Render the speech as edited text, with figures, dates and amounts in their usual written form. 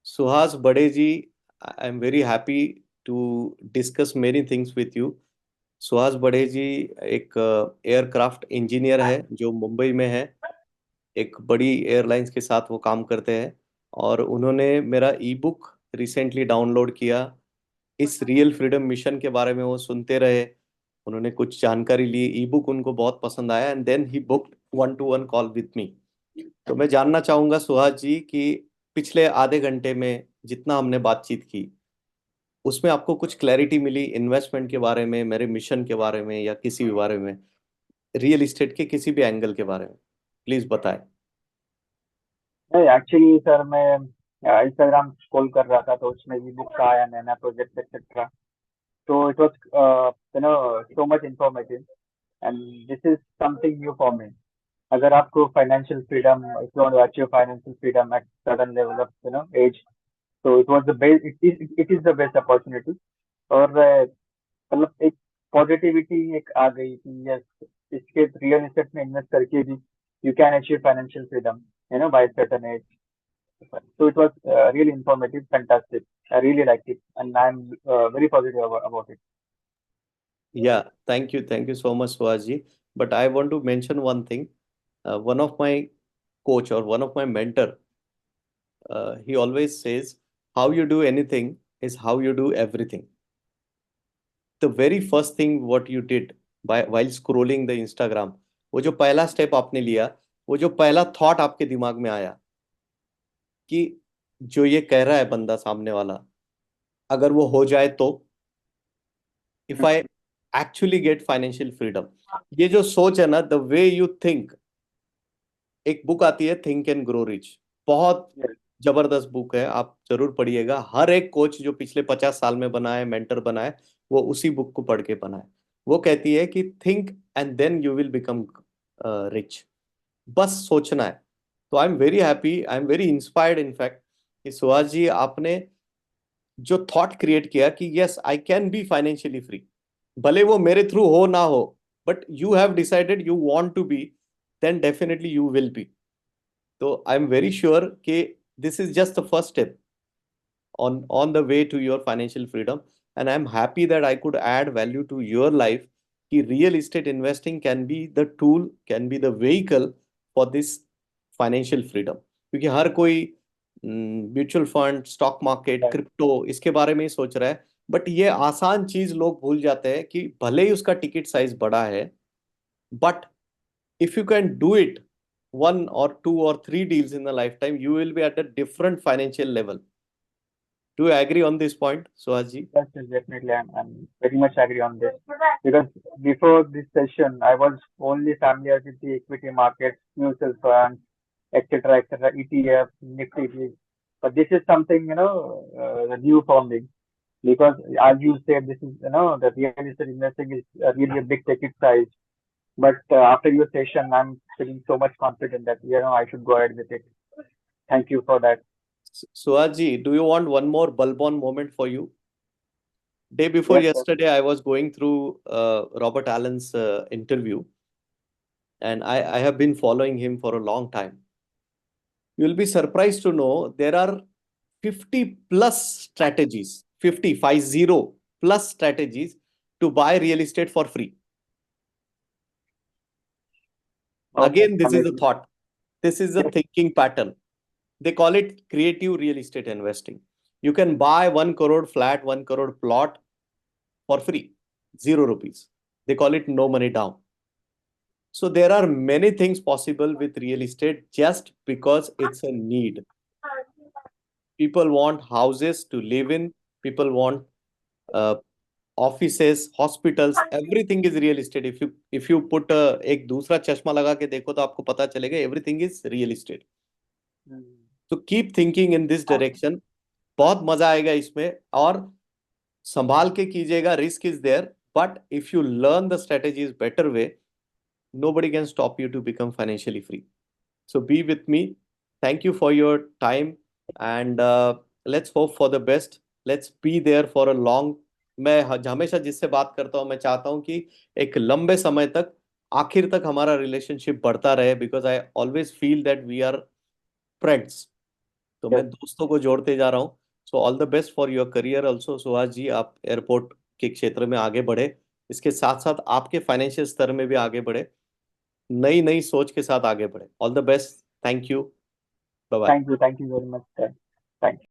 Suhas Bade ji, I am very happy to discuss many things with you. Suhas Bade ji एक aircraft engineer है जो मुंबई में है। एक बड़ी एयरलाइंस के साथ वो काम करते हैं और उन्होंने मेरा ई बुक रिसेंटली डाउनलोड किया। इस रियल फ्रीडम मिशन के बारे में वो सुनते रहे, उन्होंने कुछ जानकारी ली, ई बुक उनको बहुत पसंद आया and then he booked 1-to-1 call with me. तो मैं जानना चाहूंगा सुहास जी कि पिछले आधे घंटे में जितना हमने बातचीत की उसमें आपको कुछ क्लैरिटी मिली इन्वेस्टमेंट के बारे में, मेरे मिशन के बारे में, या किसी भी बारे में, रियल एस्टेट के किसी भी एंगल के बारे में, प्लीज बताएं। नहीं, एक्चुअली सर मैं इंस्टाग्राम स्क्रॉल कर रहा था तो उसमें ई बुक का आया, नया प्रोजेक्ट एक्सेट्रा। तो it was so much informative and this is something new for me. अगर आपको financial freedom, if you want to achieve financial freedom at sudden level of age, तो it was the best, it is the best opportunity. और मतलब एक positivity एक आ गई कि yes, इसके रियल एस्टेट में इन्वेस्ट करके भी you can achieve financial freedom by certain age. So it was really informative, fantastic. I really liked it, and I'm very positive about it. Yeah thank you so much Suhas ji. But I want to mention one thing. One of my coach और one of my mentor, he always says how you do anything is how you do everything. The very first thing what you did by while scrolling the Instagram, वो जो पहला step आपने लिया, वो जो पहला thought आपके दिमाग में आया कि जो ये कह रहा है बंदा सामने वाला, अगर वो हो जाए तो, if I actually get financial freedom, ये जो सोच है ना, द वे यू थिंक। एक बुक आती है थिंक एंड ग्रो रिच, बहुत Yes. जबरदस्त बुक है, आप जरूर पढ़िएगा। हर एक कोच जो पिछले 50 साल में बना है, मेंटर बना है, वो उसी बुक को पढ़ के बना है। वो कहती है कि think and then you will become rich. बस सोचना है। तो I am very happy, I am very inspired in fact कि सुहास जी आपने जो थॉट क्रिएट किया कि yes I can be financially free, भले वो मेरे थ्रू हो ना हो, but you have decided you want to be, then definitely you will be. तो आई एम वेरी श्योर कि this is just the first step on the way to your financial freedom, and I'm happy that I could add value to your life कि real estate investing can be the tool, can be the vehicle for this financial freedom। क्योंकि हर कोई mutual fund, stock market, Yes. Crypto, इसके बारे में ही सोच रहा है, but ये आसान चीज लोग भूल जाते हैं कि भले ही उसका टिकट साइज बड़ा है, but if you can do it 1 or 2 or 3 deals in a lifetime, you will be at a different financial level. Do you agree on this point, Suhasji? Yes, yes, definitely. I'm very much agree on this because before this session, I was only familiar with the equity markets, mutual funds, etc., ETF, Nifty. But this is something new for me because, as you said, this is the real estate investing is really a big ticket size. But after your session, I'm feeling so much confident that I should go ahead with it. Thank you for that. Suhasji, do you want one more bulb on moment for you? Day before Yes, sir. yesterday, I was going through Robert Allen's interview, and I have been following him for a long time. You'll be surprised to know there are 50 plus strategies, 50 plus strategies to buy real estate for free. Okay, Again, this is a amazing. thought. This is a Yes. thinking pattern. They call it creative real estate investing. You can buy 1 crore flat, 1 crore plot for free, 0 rupees. They call it no money down. So there are many things possible with real estate just because it's a need. People want houses to live in. People want uh, offices, hospitals. Everything is real estate. If you put एक दूसरा चश्मा लगा के देखो तो आपको पता चलेगा everything is real estate. Mm. So keep thinking in this direction. बहुत मजा आएगा इसमें, और संभाल के कीजिएगा, risk is there, but if you learn the strategies better way, nobody can stop you to become financially free. So be with me. Thank you for your time, and let's hope for the best. Let's be there for a long, मैं हमेशा जिससे बात करता हूँ मैं चाहता हूँ कि एक लंबे समय तक, आखिर तक हमारा रिलेशनशिप बढ़ता रहे, because I always feel that we are friends. तो मैं Yes. दोस्तों को जोड़ते जा रहा हूँ। So all the best for your career also Suhas ji, आप एयरपोर्ट के क्षेत्र में आगे बढ़े, इसके साथ साथ आपके फाइनेंशियल स्तर में भी आगे बढ़े, नई नई सोच के साथ आगे बढ़े। All the best, thank you, bye bye. Thank you very much, sir. Thank you.